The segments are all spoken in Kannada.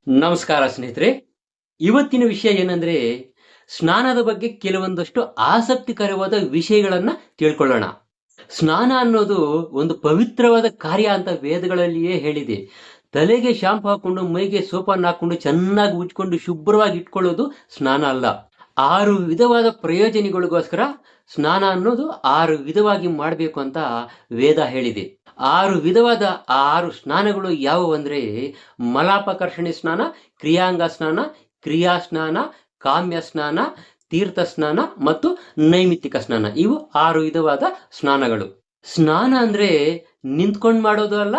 ನಮಸ್ಕಾರ ಸ್ನೇಹಿತರೆ. ಇವತ್ತಿನ ವಿಷಯ ಏನಂದ್ರೆ ಸ್ನಾನದ ಬಗ್ಗೆ ಕೆಲವೊಂದಷ್ಟು ಆಸಕ್ತಿಕರವಾದ ವಿಷಯಗಳನ್ನ ತಿಳ್ಕೊಳ್ಳೋಣ. ಸ್ನಾನ ಅನ್ನೋದು ಒಂದು ಪವಿತ್ರವಾದ ಕಾರ್ಯ ಅಂತ ವೇದಗಳಲ್ಲಿಯೇ ಹೇಳಿದೆ. ತಲೆಗೆ ಶಾಂಪು ಹಾಕೊಂಡು ಮೈಗೆ ಸೋಪನ್ನು ಹಾಕೊಂಡು ಚೆನ್ನಾಗಿ ಉಜ್ಕೊಂಡು ಶುಭ್ರವಾಗಿ ಇಟ್ಕೊಳ್ಳೋದು ಸ್ನಾನ ಅಲ್ಲ. 6 ವಿಧವಾದ ಪ್ರಯೋಜನಗಳಿಗೋಸ್ಕರ ಸ್ನಾನ ಅನ್ನೋದು 6 ವಿಧವಾಗಿ ಮಾಡಬೇಕು ಅಂತ ವೇದ ಹೇಳಿದೆ. 6 ವಿಧವಾದ 6 ಸ್ನಾನಗಳು ಯಾವುವು ಅಂದ್ರೆ ಮಲಾಪಕರ್ಷಣೆ ಸ್ನಾನ, ಕ್ರಿಯಾಂಗ ಸ್ನಾನ, ಕ್ರಿಯಾ ಸ್ನಾನ, ಕಾಮ್ಯ ಸ್ನಾನ, ತೀರ್ಥ ಸ್ನಾನ ಮತ್ತು ನೈಮಿತ್ತಿಕ ಸ್ನಾನ. ಇವು 6 ವಿಧವಾದ ಸ್ನಾನಗಳು. ಸ್ನಾನ ಅಂದ್ರೆ ನಿಂತ್ಕೊಂಡು ಮಾಡೋದು ಅಲ್ಲ,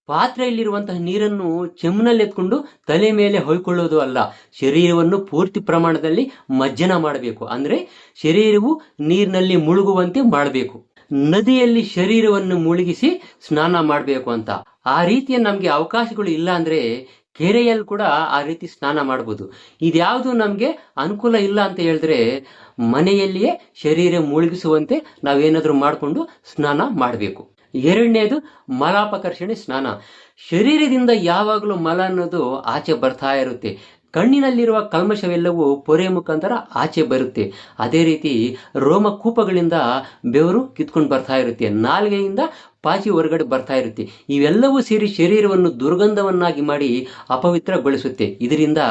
ಪಾತ್ರೆಯಲ್ಲಿರುವಂತಹ ನೀರನ್ನು ಚೆಮ್ನಲ್ಲಿ ಎತ್ಕೊಂಡು ತಲೆ ಮೇಲೆ ಹೊಯ್ಕೊಳ್ಳೋದು ಅಲ್ಲ. ಶರೀರವನ್ನು ಪೂರ್ತಿ ಪ್ರಮಾಣದಲ್ಲಿ ಮಜ್ಜನ ಮಾಡಬೇಕು. ಅಂದ್ರೆ ಶರೀರವು ನೀರಿನಲ್ಲಿ ಮುಳುಗುವಂತೆ ಮಾಡಬೇಕು. ನದಿಯಲ್ಲಿ ಶರೀರವನ್ನು ಮುಳುಗಿಸಿ ಸ್ನಾನ ಮಾಡಬೇಕು ಅಂತ. ಆ ರೀತಿಯ ನಮ್ಗೆ ಅವಕಾಶಗಳು ಇಲ್ಲ ಅಂದ್ರೆ ಕೆರೆಯಲ್ಲಿ ಕೂಡ ಆ ರೀತಿ ಸ್ನಾನ ಮಾಡ್ಬೋದು. ಇದ್ಯಾವುದು ನಮ್ಗೆ ಅನುಕೂಲ ಇಲ್ಲ ಅಂತ ಹೇಳಿದ್ರೆ ಮನೆಯಲ್ಲಿಯೇ ಶರೀರ ಮುಳುಗಿಸುವಂತೆ ನಾವೇನಾದ್ರೂ ಮಾಡಿಕೊಂಡು ಸ್ನಾನ ಮಾಡಬೇಕು. ಎರಡನೇದು ಮಲಾಪಕರ್ಷಣೆ ಸ್ನಾನ. ಶರೀರದಿಂದ ಯಾವಾಗಲೂ ಮಲ ಅನ್ನೋದು ಆಚೆ ಬರ್ತಾ ಇರುತ್ತೆ. ಕಣ್ಣಿನಲ್ಲಿರುವ ಕಲ್ಮಶವೆಲ್ಲವೂ ಪೊರೆ ಮುಖಾಂತರ ಆಚೆ ಬರುತ್ತೆ. ಅದೇ ರೀತಿ ರೋಮಕೂಪಗಳಿಂದ ಬೆವರು ಕಿತ್ಕೊಂಡು ಬರ್ತಾ ಇರುತ್ತೆ. ನಾಲ್ಗೆಯಿಂದ ಪಾಚಿ ಹೊರಗಡೆ ಬರ್ತಾ ಇರುತ್ತೆ. ಇವೆಲ್ಲವೂ ಸೇರಿ ಶರೀರವನ್ನು ದುರ್ಗಂಧವನ್ನಾಗಿ ಮಾಡಿ ಅಪವಿತ್ರಗೊಳಿಸುತ್ತೆ. ಇದರಿಂದ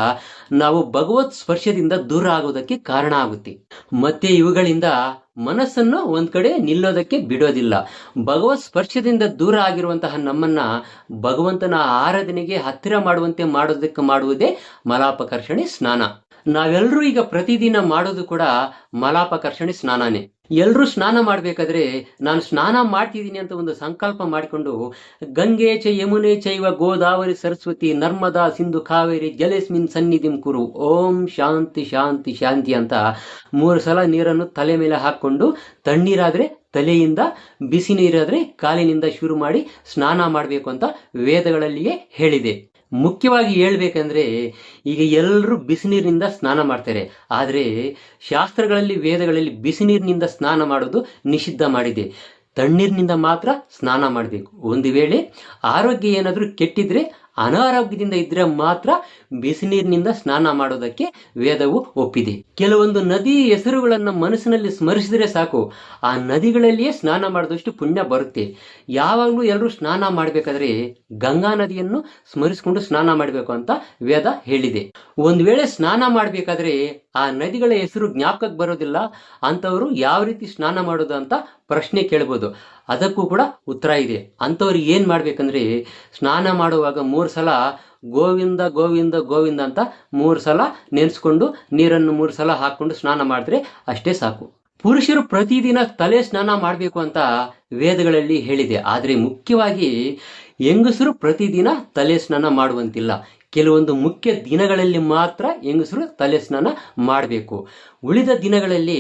ನಾವು ಭಗವತ್ ಸ್ಪರ್ಶದಿಂದ ದೂರ ಆಗೋದಕ್ಕೆ ಕಾರಣ ಆಗುತ್ತೆ. ಮತ್ತೆ ಇವುಗಳಿಂದ ಮನಸ್ಸನ್ನು ಒಂದ್ ಕಡೆ ನಿಲ್ಲೋದಕ್ಕೆ ಬಿಡೋದಿಲ್ಲ. ಭಗವತ್ ಸ್ಪರ್ಶದಿಂದ ದೂರ ಆಗಿರುವಂತಹ ನಮ್ಮನ್ನ ಭಗವಂತನ ಆರಾಧನೆಗೆ ಹತ್ತಿರ ಮಾಡುವಂತೆ ಮಾಡೋದಕ್ಕೆ ಮಾಡುವುದೇ ಮಲಾಪಕರ್ಷಣೆ ಸ್ನಾನ. ನಾವೆಲ್ಲರೂ ಈಗ ಪ್ರತಿದಿನ ಮಾಡೋದು ಕೂಡ ಮಲಾಪಕರ್ಷಣೆ ಸ್ನಾನನೇ. ಎಲ್ಲರೂ ಸ್ನಾನ ಮಾಡ್ಬೇಕಾದ್ರೆ ನಾನು ಸ್ನಾನ ಮಾಡ್ತಿದ್ದೀನಿ ಅಂತ ಒಂದು ಸಂಕಲ್ಪ ಮಾಡಿಕೊಂಡು ಗಂಗೆ ಚ ಯಮುನೆ ಚೈವ ಗೋದಾವರಿ ಸರಸ್ವತಿ ನರ್ಮದಾ ಸಿಂಧು ಕಾವೇರಿ ಜಲೇಸ್ಮಿನ್ ಸನ್ನಿಧಿಂ ಕುರು ಓಂ ಶಾಂತಿ ಶಾಂತಿ ಶಾಂತಿ ಅಂತ 3 ಸಲ ನೀರನ್ನು ತಲೆ ಮೇಲೆ ಹಾಕೊಂಡು, ತಣ್ಣೀರಾದ್ರೆ ತಲೆಯಿಂದ, ಬಿಸಿ ನೀರಾದ್ರೆ ಕಾಲಿನಿಂದ ಶುರು ಮಾಡಿ ಸ್ನಾನ ಮಾಡಬೇಕು ಅಂತ ವೇದಗಳಲ್ಲಿಯೇ ಹೇಳಿದೆ. ಮುಖ್ಯವಾಗಿ ಹೇಳ್ಬೇಕಂದ್ರೆ ಈಗ ಎಲ್ಲರೂ ಬಿಸಿನೀರಿನಿಂದ ಸ್ನಾನ ಮಾಡ್ತಾರೆ. ಆದರೆ ಶಾಸ್ತ್ರಗಳಲ್ಲಿ ವೇದಗಳಲ್ಲಿ ಬಿಸಿನೀರಿನಿಂದ ಸ್ನಾನ ಮಾಡೋದು ನಿಷಿದ್ಧ ಮಾಡಿದೆ. ತಣ್ಣೀರಿನಿಂದ ಮಾತ್ರ ಸ್ನಾನ ಮಾಡಬೇಕು. ಒಂದು ವೇಳೆ ಆರೋಗ್ಯ ಏನಾದರೂ ಕೆಟ್ಟಿದ್ರೆ, ಅನಾರೋಗ್ಯದಿಂದ ಇದ್ರೆ ಮಾತ್ರ ಬಿಸಿನೀರಿನಿಂದ ಸ್ನಾನ ಮಾಡೋದಕ್ಕೆ ವೇದವು ಒಪ್ಪಿದೆ. ಕೆಲವೊಂದು ನದಿ ಹೆಸರುಗಳನ್ನು ಮನಸ್ಸಿನಲ್ಲಿ ಸ್ಮರಿಸಿದ್ರೆ ಸಾಕು, ಆ ನದಿಗಳಲ್ಲಿಯೇ ಸ್ನಾನ ಮಾಡಿದಷ್ಟು ಪುಣ್ಯ ಬರುತ್ತೆ. ಯಾವಾಗಲೂ ಎಲ್ಲರೂ ಸ್ನಾನ ಮಾಡಬೇಕಾದ್ರೆ ಗಂಗಾ ನದಿಯನ್ನು ಸ್ಮರಿಸಿಕೊಂಡು ಸ್ನಾನ ಮಾಡಬೇಕು ಅಂತ ವೇದ ಹೇಳಿದೆ. ಒಂದು ವೇಳೆ ಸ್ನಾನ ಮಾಡಬೇಕಾದ್ರೆ ಆ ನದಿಗಳ ಹೆಸರು ಜ್ಞಾಪಕಕ್ಕೆ ಬರೋದಿಲ್ಲ ಅಂತವರು ಯಾವ ರೀತಿ ಸ್ನಾನ ಮಾಡೋದು ಅಂತ ಪ್ರಶ್ನೆ ಕೇಳ್ಬೋದು. ಅದಕ್ಕೂ ಕೂಡ ಉತ್ತರ ಇದೆ. ಅಂಥವ್ರು ಏನ್ ಮಾಡ್ಬೇಕಂದ್ರೆ ಸ್ನಾನ ಮಾಡುವಾಗ 3 ಸಲ ಗೋವಿಂದ ಗೋವಿಂದ ಗೋವಿಂದ ಅಂತ 3 ಸಲ ನೆನೆಸ್ಕೊಂಡು ನೀರನ್ನು 3 ಸಲ ಹಾಕೊಂಡು ಸ್ನಾನ ಮಾಡಿದ್ರೆ ಅಷ್ಟೇ ಸಾಕು. ಪುರುಷರು ಪ್ರತಿದಿನ ತಲೆ ಸ್ನಾನ ಮಾಡಬೇಕು ಅಂತ ವೇದಗಳಲ್ಲಿ ಹೇಳಿದೆ. ಆದರೆ ಮುಖ್ಯವಾಗಿ ಹೆಂಗಸರು ಪ್ರತಿದಿನ ತಲೆ ಸ್ನಾನ ಮಾಡುವಂತಿಲ್ಲ. ಕೆಲವೊಂದು ಮುಖ್ಯ ದಿನಗಳಲ್ಲಿ ಮಾತ್ರ ಹೆಂಗಸರು ತಲೆ ಸ್ನಾನ ಮಾಡಬೇಕು. ಉಳಿದ ದಿನಗಳಲ್ಲಿ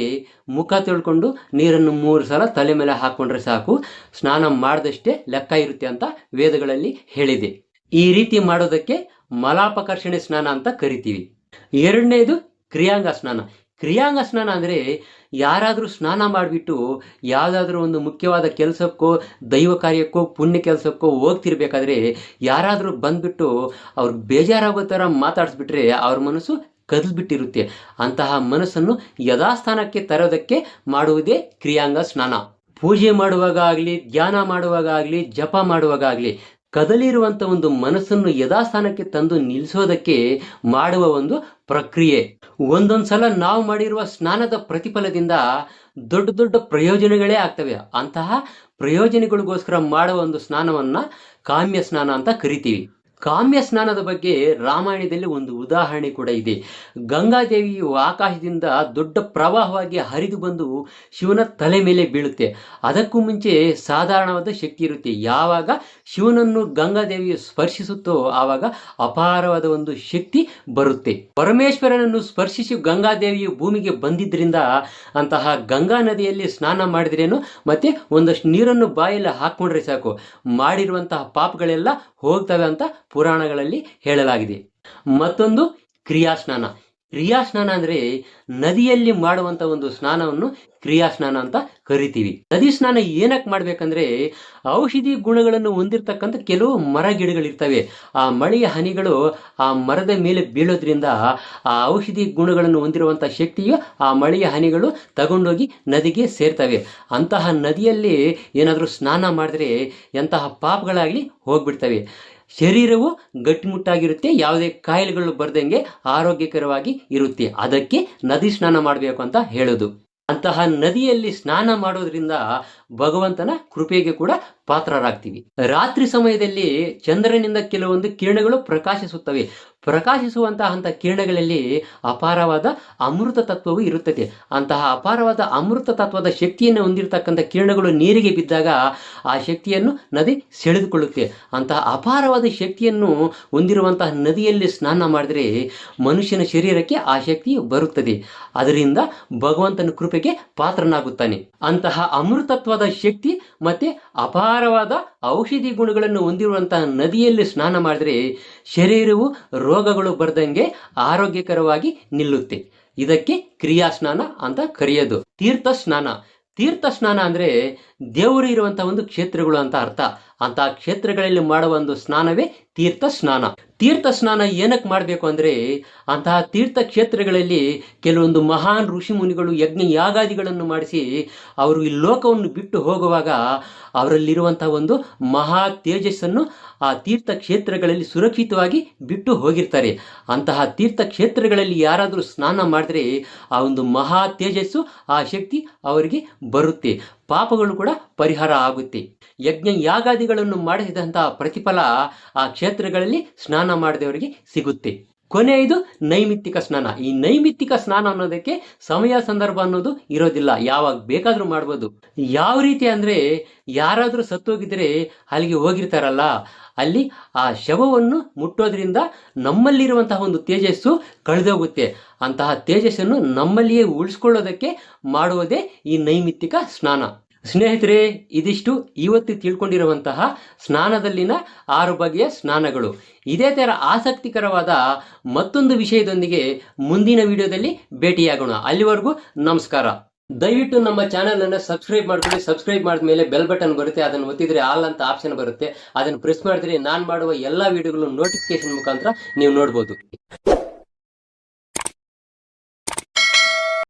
ಮುಖ ತೊಳ್ಕೊಂಡು ನೀರನ್ನು 3 ಸಲ ತಲೆ ಮೇಲೆ ಹಾಕೊಂಡ್ರೆ ಸಾಕು, ಸ್ನಾನ ಮಾಡಿದಷ್ಟೇ ಲೆಕ್ಕ ಇರುತ್ತೆ ಅಂತ ವೇದಗಳಲ್ಲಿ ಹೇಳಿದೆ. ಈ ರೀತಿ ಮಾಡೋದಕ್ಕೆ ಮಲಾಪಕರ್ಷಣೆ ಸ್ನಾನ ಅಂತ ಕರಿತೀವಿ. ಎರಡನೇದು ಕ್ರಿಯಾಂಗ ಸ್ನಾನ. ಕ್ರಿಯಾಂಗ ಸ್ನಾನ ಅಂದ್ರೆ ಯಾರಾದರೂ ಸ್ನಾನ ಮಾಡಿಬಿಟ್ಟು ಯಾವುದಾದ್ರೂ ಒಂದು ಮುಖ್ಯವಾದ ಕೆಲಸಕ್ಕೋ, ದೈವ ಕಾರ್ಯಕ್ಕೋ, ಪುಣ್ಯ ಕೆಲಸಕ್ಕೋ ಹೋಗ್ತಿರ್ಬೇಕಾದ್ರೆ ಯಾರಾದರೂ ಬಂದ್ಬಿಟ್ಟು ಅವ್ರು ಬೇಜಾರಾಗೋ ಥರ ಮಾತಾಡಿಸ್ಬಿಟ್ರೆ ಅವ್ರ ಮನಸ್ಸು ಕದಲ್ಬಿಟ್ಟಿರುತ್ತೆ. ಅಂತಹ ಮನಸ್ಸನ್ನು ಯಥಾಸ್ಥಾನಕ್ಕೆ ತರೋದಕ್ಕೆ ಮಾಡುವುದೇ ಕ್ರಿಯಾಂಗ ಸ್ನಾನ. ಪೂಜೆ ಮಾಡುವಾಗ ಆಗಲಿ, ಧ್ಯಾನ ಮಾಡುವಾಗ ಆಗಲಿ, ಜಪ ಮಾಡುವಾಗ ಆಗಲಿ ಕದಲಿರುವಂಥ ಒಂದು ಮನಸ್ಸನ್ನು ಯಥಾಸ್ಥಾನಕ್ಕೆ ತಂದು ನಿಲ್ಲಿಸೋದಕ್ಕೆ ಮಾಡುವ ಒಂದು ಪ್ರಕ್ರಿಯೆ. ಒಂದೊಂದು ಸಲ ನಾವು ಮಾಡಿರುವ ಸ್ನಾನದ ಪ್ರತಿಫಲದಿಂದ ದೊಡ್ಡ ದೊಡ್ಡ ಪ್ರಯೋಜನಗಳೇ ಆಗ್ತವೆ. ಅಂತಹ ಪ್ರಯೋಜನಗಳಿಗೋಸ್ಕರ ಮಾಡುವ ಒಂದು ಸ್ನಾನವನ್ನ ಕಾಮ್ಯ ಸ್ನಾನ ಅಂತ ಕರಿತೀವಿ. ಕಾಮ್ಯ ಸ್ನಾನದ ಬಗ್ಗೆ ರಾಮಾಯಣದಲ್ಲಿ ಒಂದು ಉದಾಹರಣೆ ಕೂಡ ಇದೆ. ಗಂಗಾದೇವಿಯು ಆಕಾಶದಿಂದ ದೊಡ್ಡ ಪ್ರವಾಹವಾಗಿ ಹರಿದು ಬಂದು ಶಿವನ ತಲೆ ಮೇಲೆ ಬೀಳುತ್ತೆ. ಅದಕ್ಕೂ ಮುಂಚೆ ಸಾಧಾರಣವಾದ ಶಕ್ತಿ ಇರುತ್ತೆ. ಯಾವಾಗ ಶಿವನನ್ನು ಗಂಗಾದೇವಿಯು ಸ್ಪರ್ಶಿಸುತ್ತೋ ಆವಾಗ ಅಪಾರವಾದ ಒಂದು ಶಕ್ತಿ ಬರುತ್ತೆ. ಪರಮೇಶ್ವರನನ್ನು ಸ್ಪರ್ಶಿಸಿ ಗಂಗಾದೇವಿಯು ಭೂಮಿಗೆ ಬಂದಿದ್ರಿಂದ ಅಂತಹ ಗಂಗಾ ನದಿಯಲ್ಲಿ ಸ್ನಾನ ಮಾಡಿದ್ರೇನು, ಮತ್ತೆ ಒಂದಷ್ಟು ನೀರನ್ನು ಬಾಯಲ್ಲಿ ಹಾಕೊಂಡ್ರೆ ಸಾಕು, ಮಾಡಿರುವಂತಹ ಪಾಪಗಳೆಲ್ಲ ಹೋಗ್ತವೆ ಅಂತ ಪುರಾಣಗಳಲ್ಲಿ ಹೇಳಲಾಗಿದೆ. ಮತ್ತೊಂದು ಕ್ರಿಯಾಸ್ನಾನ. ಕ್ರಿಯಾ ಸ್ನಾನ ಅಂದ್ರೆ ನದಿಯಲ್ಲಿ ಮಾಡುವಂತ ಒಂದು ಸ್ನಾನವನ್ನು ಕ್ರಿಯಾ ಸ್ನಾನ ಅಂತ ಕರಿತೀವಿ. ನದಿ ಸ್ನಾನ ಏನಕ್ಕೆ ಮಾಡ್ಬೇಕಂದ್ರೆ ಔಷಧಿ ಗುಣಗಳನ್ನು ಹೊಂದಿರತಕ್ಕಂಥ ಕೆಲವು ಮರ ಗಿಡಗಳಿರ್ತವೆ. ಆ ಮಳೆಯ ಹನಿಗಳು ಆ ಮರದ ಮೇಲೆ ಬೀಳೋದ್ರಿಂದ ಆ ಔಷಧಿ ಗುಣಗಳನ್ನು ಹೊಂದಿರುವಂತ ಶಕ್ತಿಯು ಆ ಮಳೆಯ ಹನಿಗಳು ತಗೊಂಡೋಗಿ ನದಿಗೆ ಸೇರ್ತವೆ. ಅಂತಹ ನದಿಯಲ್ಲಿ ಏನಾದರೂ ಸ್ನಾನ ಮಾಡಿದ್ರೆ ಎಂತಹ ಪಾಪಗಳಾಗ್ಲಿ ಹೋಗ್ಬಿಡ್ತವೆ. ಶರೀರವು ಗಟ್ಟಿಮುಟ್ಟಾಗಿರುತ್ತೆ, ಯಾವುದೇ ಕಾಯಿಲೆಗಳು ಬರ್ದಂಗೆ ಆರೋಗ್ಯಕರವಾಗಿ ಇರುತ್ತೆ. ಅದಕ್ಕೆ ನದಿ ಸ್ನಾನ ಮಾಡಬೇಕು ಅಂತ ಹೇಳೋದು. ಅಂತಹ ನದಿಯಲ್ಲಿ ಸ್ನಾನ ಮಾಡೋದ್ರಿಂದ ಭಗವಂತನ ಕೃಪೆಗೆ ಕೂಡ ಪಾತ್ರರಾಗ್ತೀವಿ. ರಾತ್ರಿ ಸಮಯದಲ್ಲಿ ಚಂದ್ರನಿಂದ ಕೆಲವೊಂದು ಕಿರಣಗಳು ಪ್ರಕಾಶಿಸುತ್ತವೆ. ಪ್ರಕಾಶಿಸುವಂತಹ ಕಿರಣಗಳಲ್ಲಿ ಅಪಾರವಾದ ಅಮೃತ ತತ್ವವು ಇರುತ್ತದೆ. ಅಂತಹ ಅಪಾರವಾದ ಅಮೃತ ತತ್ವದ ಶಕ್ತಿಯನ್ನು ಹೊಂದಿರತಕ್ಕಂಥ ಕಿರಣಗಳು ನೀರಿಗೆ ಬಿದ್ದಾಗ ಆ ಶಕ್ತಿಯನ್ನು ನದಿ ಸೆಳೆದುಕೊಳ್ಳುತ್ತೆ. ಅಂತಹ ಅಪಾರವಾದ ಶಕ್ತಿಯನ್ನು ಹೊಂದಿರುವಂತಹ ನದಿಯಲ್ಲಿ ಸ್ನಾನ ಮಾಡಿದ್ರೆ ಮನುಷ್ಯನ ಶರೀರಕ್ಕೆ ಆ ಶಕ್ತಿ ಬರುತ್ತದೆ. ಅದರಿಂದ ಭಗವಂತನ ಕೃಪೆಗೆ ಪಾತ್ರನಾಗುತ್ತಾನೆ. ಅಂತಹ ಅಮೃತತ್ವದ ಶಕ್ತಿ ಮತ್ತೆ ಅಪಾರವಾದ ಔಷಧಿ ಗುಣಗಳನ್ನು ಹೊಂದಿರುವಂತಹ ನದಿಯಲ್ಲಿ ಸ್ನಾನ ಮಾಡಿದ್ರೆ ಶರೀರವು ರೋಗಗಳು ಬರ್ದಂಗೆ ಆರೋಗ್ಯಕರವಾಗಿ ನಿಲ್ಲುತ್ತೆ. ಇದಕ್ಕೆ ಕ್ರಿಯಾ ಸ್ನಾನ ಅಂತ ಕರೆಯೋದು. ತೀರ್ಥ ಸ್ನಾನ. ತೀರ್ಥ ಸ್ನಾನ ಅಂದ್ರೆ ದೇವರು ಇರುವಂತಹ ಒಂದು ಕ್ಷೇತ್ರಗಳು ಅಂತ ಅರ್ಥ. ಅಂತಹ ಕ್ಷೇತ್ರಗಳಲ್ಲಿ ಮಾಡುವ ಒಂದು ಸ್ನಾನವೇ ತೀರ್ಥ ಸ್ನಾನ. ತೀರ್ಥ ಸ್ನಾನ ಏನಕ್ಕೆ ಮಾಡಬೇಕು ಅಂದ್ರೆ ಅಂತಹ ತೀರ್ಥ ಕ್ಷೇತ್ರಗಳಲ್ಲಿ ಕೆಲವೊಂದು ಮಹಾನ್ ಋಷಿ ಮುನಿಗಳು ಯಜ್ಞ ಯಾಗಾದಿಗಳನ್ನು ಮಾಡಿಸಿ ಅವರು ಈ ಲೋಕವನ್ನು ಬಿಟ್ಟು ಹೋಗುವಾಗ ಅವರಲ್ಲಿರುವಂತಹ ಒಂದು ಮಹಾ ತೇಜಸ್ಸನ್ನು ಆ ತೀರ್ಥ ಕ್ಷೇತ್ರಗಳಲ್ಲಿ ಸುರಕ್ಷಿತವಾಗಿ ಬಿಟ್ಟು ಹೋಗಿರ್ತಾರೆ. ಅಂತಹ ತೀರ್ಥ ಕ್ಷೇತ್ರಗಳಲ್ಲಿ ಯಾರಾದರೂ ಸ್ನಾನ ಮಾಡಿದ್ರೆ ಆ ಒಂದು ಮಹಾ ತೇಜಸ್ಸು, ಆ ಶಕ್ತಿ ಅವರಿಗೆ ಬರುತ್ತೆ. ಪಾಪಗಳು ಕೂಡ ಪರಿಹಾರ ಆಗುತ್ತೆ. ಯಜ್ಞ ಯಾಗಾದಿಗಳನ್ನು ಮಾಡಿಸಿದಂತಹ ಪ್ರತಿಫಲ ಆ ಕ್ಷೇತ್ರಗಳಲ್ಲಿ ಸ್ನಾನ ಮಾಡಿದವರಿಗೆ ಸಿಗುತ್ತೆ. ಕೊನೆಯದು ನೈಮಿತ್ತಿಕ ಸ್ನಾನ. ಈ ನೈಮಿತ್ತಿಕ ಸ್ನಾನ ಅನ್ನೋದಕ್ಕೆ ಸಮಯ ಸಂದರ್ಭ ಅನ್ನೋದು ಇರೋದಿಲ್ಲ, ಯಾವಾಗ ಬೇಕಾದ್ರೂ ಮಾಡ್ಬೋದು. ಯಾವ ರೀತಿ ಅಂದ್ರೆ ಯಾರಾದ್ರೂ ಸತ್ತೋಗಿದ್ರೆ ಅಲ್ಲಿಗೆ ಹೋಗಿರ್ತಾರಲ್ಲ, ಅಲ್ಲಿ ಆ ಶವವನ್ನು ಮುಟ್ಟೋದ್ರಿಂದ ನಮ್ಮಲ್ಲಿರುವಂತಹ ಒಂದು ತೇಜಸ್ಸು ಕಳೆದೋಗುತ್ತೆ. ಅಂತಹ ತೇಜಸ್ಸನ್ನು ನಮ್ಮಲ್ಲಿಯೇ ಉಳಿಸ್ಕೊಳ್ಳೋದಕ್ಕೆ ಮಾಡುವುದೇ ಈ ನೈಮಿತ್ತಿಕ ಸ್ನಾನ. ಸ್ನೇಹಿತರೆ, ಇದಿಷ್ಟು ಇವತ್ತು ತಿಳ್ಕೊಂಡಿರುವಂತಹ ಸ್ನಾನದಲ್ಲಿನ 6 ಬಗೆಯ ಸ್ನಾನಗಳು. ಇದೇ ತರ ಆಸಕ್ತಿಕರವಾದ ಮತ್ತೊಂದು ವಿಷಯದೊಂದಿಗೆ ಮುಂದಿನ ವಿಡಿಯೋದಲ್ಲಿ ಭೇಟಿಯಾಗೋಣ. ಅಲ್ಲಿವರೆಗೂ ನಮಸ್ಕಾರ. ದಯವಿಟ್ಟು ನಮ್ಮ ಚಾನೆಲ್ ಅನ್ನು ಸಬ್ಸ್ಕ್ರೈಬ್ ಮಾಡ್ಕೊಳ್ಳಿ. ಸಬ್ಸ್ಕ್ರೈಬ್ ಮಾಡಿದ ಮೇಲೆ ಬೆಲ್ ಬಟನ್ ಬರುತ್ತೆ, ಅದನ್ನು ಒತ್ತಿದ್ರೆ ಆಲ್ ಅಂತ ಆಪ್ಷನ್ ಬರುತ್ತೆ. ಅದನ್ನು ಪ್ರೆಸ್ ಮಾಡಿದ್ರೆ ನಾನು ಮಾಡುವ ಎಲ್ಲಾ ವಿಡಿಯೋಗಳು ನೋಟಿಫಿಕೇಶನ್ ಮುಖಾಂತರ ನೀವು ನೋಡ್ಬೋದು.